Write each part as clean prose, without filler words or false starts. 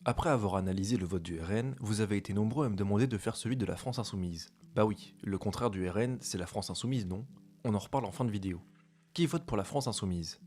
Après avoir analysé le vote du RN, vous avez été nombreux à me demander de faire celui de la France Insoumise. Bah oui, le contraire du RN, c'est la France Insoumise, non? On en reparle en fin de vidéo. Qui vote pour la France Insoumise?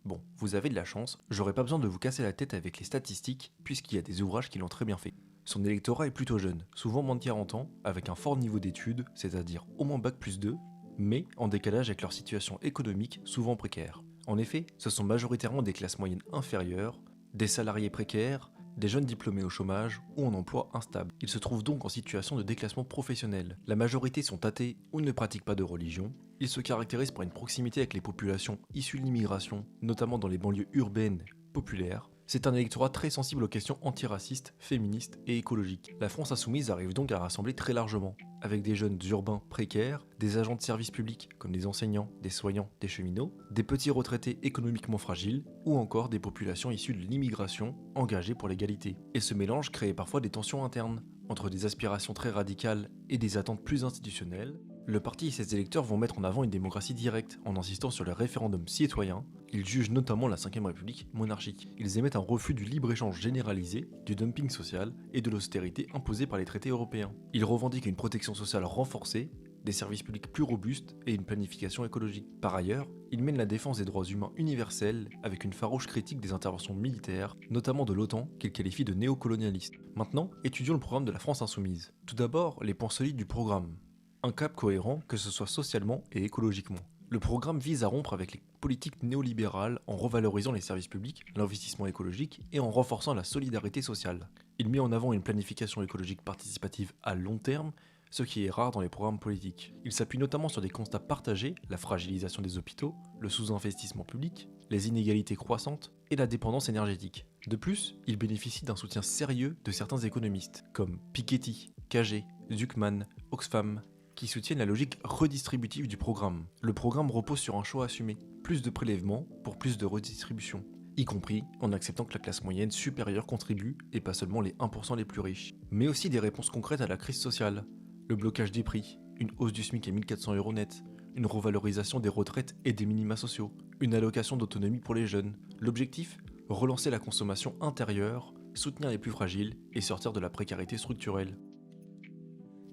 Bon, vous avez de la chance, j'aurais pas besoin de vous casser la tête avec les statistiques, puisqu'il y a des ouvrages qui l'ont très bien fait. Son électorat est plutôt jeune, souvent moins de 40 ans, avec un fort niveau d'études, c'est-à-dire au moins bac+2, mais en décalage avec leur situation économique souvent précaire. En effet, ce sont majoritairement des classes moyennes inférieures, des salariés précaires, des jeunes diplômés au chômage ou en emploi instable. Ils se trouvent donc en situation de déclassement professionnel. La majorité sont athées ou ne pratiquent pas de religion. Ils se caractérisent par une proximité avec les populations issues de l'immigration, notamment dans les banlieues urbaines populaires. C'est un électorat très sensible aux questions antiracistes, féministes et écologiques. La France insoumise arrive donc à rassembler très largement, avec des jeunes urbains précaires, des agents de services publics comme des enseignants, des soignants, des cheminots, des petits retraités économiquement fragiles, ou encore des populations issues de l'immigration engagées pour l'égalité. Et ce mélange crée parfois des tensions internes, entre des aspirations très radicales et des attentes plus institutionnelles. Le parti et ses électeurs vont mettre en avant une démocratie directe en insistant sur le référendum citoyen. Ils jugent notamment la Ve République monarchique. Ils émettent un refus du libre-échange généralisé, du dumping social et de l'austérité imposée par les traités européens. Ils revendiquent une protection sociale renforcée, des services publics plus robustes et une planification écologique. Par ailleurs, ils mènent la défense des droits humains universels avec une farouche critique des interventions militaires, notamment de l'OTAN, qu'ils qualifient de néocolonialistes. Maintenant, étudions le programme de la France Insoumise. Tout d'abord, les points solides du programme. Un cap cohérent, que ce soit socialement et écologiquement. Le programme vise à rompre avec les politiques néolibérales en revalorisant les services publics, l'investissement écologique et en renforçant la solidarité sociale. Il met en avant une planification écologique participative à long terme, ce qui est rare dans les programmes politiques. Il s'appuie notamment sur des constats partagés, la fragilisation des hôpitaux, le sous-investissement public, les inégalités croissantes et la dépendance énergétique. De plus, il bénéficie d'un soutien sérieux de certains économistes, comme Piketty, Cagé, Zuckman, Oxfam, qui soutiennent la logique redistributive du programme. Le programme repose sur un choix assumé, plus de prélèvements pour plus de redistribution, y compris en acceptant que la classe moyenne supérieure contribue et pas seulement les 1% les plus riches. Mais aussi des réponses concrètes à la crise sociale, le blocage des prix, une hausse du SMIC à 1400 € net, une revalorisation des retraites et des minima sociaux, une allocation d'autonomie pour les jeunes. L'objectif ? Relancer la consommation intérieure, soutenir les plus fragiles et sortir de la précarité structurelle.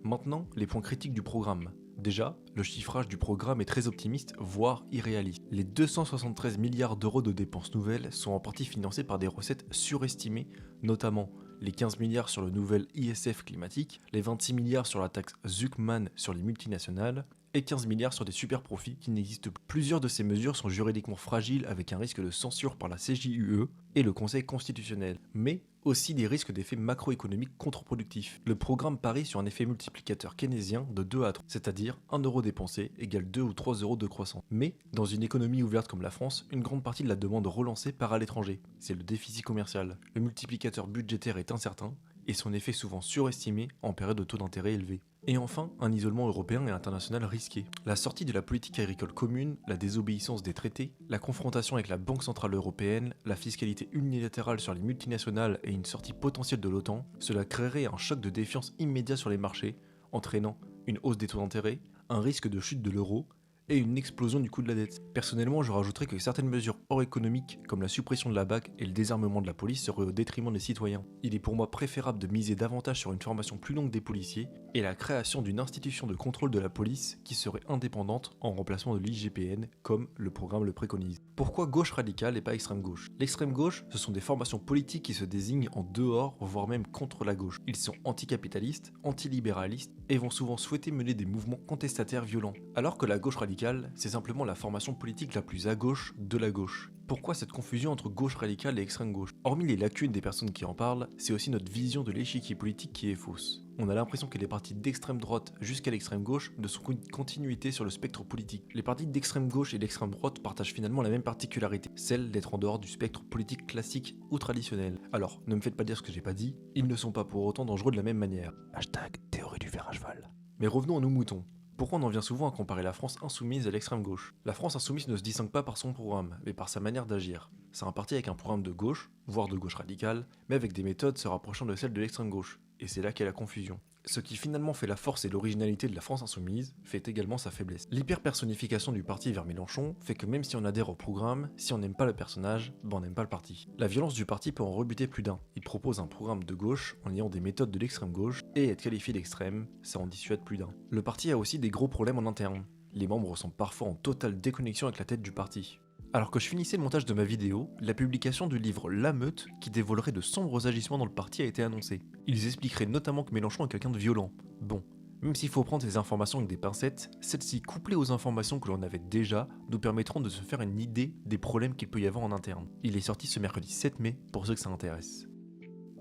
Maintenant, les points critiques du programme. Déjà, le chiffrage du programme est très optimiste, voire irréaliste. Les 273 milliards d'euros de dépenses nouvelles sont en partie financés par des recettes surestimées, notamment les 15 milliards sur le nouvel ISF climatique, les 26 milliards sur la taxe Zuckman sur les multinationales, et 15 milliards sur des super profits qui n'existent plus. Plusieurs de ces mesures sont juridiquement fragiles avec un risque de censure par la CJUE et le Conseil constitutionnel, mais aussi des risques d'effets macroéconomiques contre-productifs. Le programme parie sur un effet multiplicateur keynésien de 2 à 3, c'est-à-dire 1 euro dépensé égale 2 ou 3 euros de croissance. Mais, dans une économie ouverte comme la France, une grande partie de la demande relancée part à l'étranger. C'est le déficit commercial. Le multiplicateur budgétaire est incertain, et son effet souvent surestimé en période de taux d'intérêt élevés. Et enfin, un isolement européen et international risqué. La sortie de la politique agricole commune, la désobéissance des traités, la confrontation avec la Banque Centrale Européenne, la fiscalité unilatérale sur les multinationales et une sortie potentielle de l'OTAN, cela créerait un choc de défiance immédiat sur les marchés, entraînant une hausse des taux d'intérêt, un risque de chute de l'euro, et une explosion du coût de la dette. Personnellement, je rajouterais que certaines mesures hors économiques, comme la suppression de la BAC et le désarmement de la police, seraient au détriment des citoyens. Il est pour moi préférable de miser davantage sur une formation plus longue des policiers et la création d'une institution de contrôle de la police qui serait indépendante en remplacement de l'IGPN, comme le programme le préconise. Pourquoi gauche radicale et pas extrême gauche? L'extrême gauche, ce sont des formations politiques qui se désignent en dehors, voire même contre la gauche. Ils sont anticapitalistes, antilibéralistes et vont souvent souhaiter mener des mouvements contestataires violents. Alors que la gauche radicale, c'est simplement la formation politique la plus à gauche de la gauche. Pourquoi cette confusion entre gauche radicale et extrême gauche? Hormis les lacunes des personnes qui en parlent, c'est aussi notre vision de l'échiquier politique qui est fausse. On a l'impression que les partis d'extrême droite jusqu'à l'extrême gauche ne sont qu'une continuité sur le spectre politique. Les partis d'extrême gauche et d'extrême droite partagent finalement la même particularité, celle d'être en dehors du spectre politique classique ou traditionnel. Alors, ne me faites pas dire ce que j'ai pas dit, ils ne sont pas pour autant dangereux de la même manière. Hashtag théorie du ver à cheval. Mais revenons à nos moutons. Pourquoi on en vient souvent à comparer la France insoumise à l'extrême gauche? La France insoumise ne se distingue pas par son programme, mais par sa manière d'agir. C'est un parti avec un programme de gauche, voire de gauche radicale, mais avec des méthodes se rapprochant de celles de l'extrême gauche, et c'est là qu'est la confusion. Ce qui finalement fait la force et l'originalité de la France insoumise fait également sa faiblesse. L'hyper-personnification du parti vers Mélenchon fait que même si on adhère au programme, si on n'aime pas le personnage, on n'aime pas le parti. La violence du parti peut en rebuter plus d'un. Il propose un programme de gauche en ayant des méthodes de l'extrême gauche, et être qualifié d'extrême, ça en dissuade plus d'un. Le parti a aussi des gros problèmes en interne. Les membres sont parfois en totale déconnexion avec la tête du parti. Alors que je finissais le montage de ma vidéo, la publication du livre La Meute, qui dévoilerait de sombres agissements dans le parti, a été annoncée. Ils expliqueraient notamment que Mélenchon est quelqu'un de violent. Bon, même s'il faut prendre ces informations avec des pincettes, celles-ci couplées aux informations que l'on avait déjà nous permettront de se faire une idée des problèmes qu'il peut y avoir en interne. Il est sorti ce mercredi 7 mai pour ceux que ça intéresse.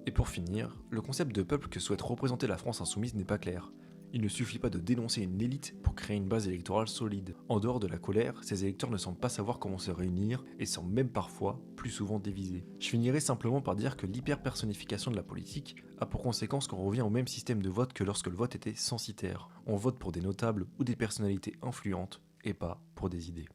Et pour finir, le concept de peuple que souhaite représenter la France insoumise n'est pas clair. Il ne suffit pas de dénoncer une élite pour créer une base électorale solide. En dehors de la colère, ces électeurs ne semblent pas savoir comment se réunir et semblent même parfois plus souvent divisés. Je finirai simplement par dire que l'hyper-personnification de la politique a pour conséquence qu'on revient au même système de vote que lorsque le vote était censitaire. On vote pour des notables ou des personnalités influentes et pas pour des idées.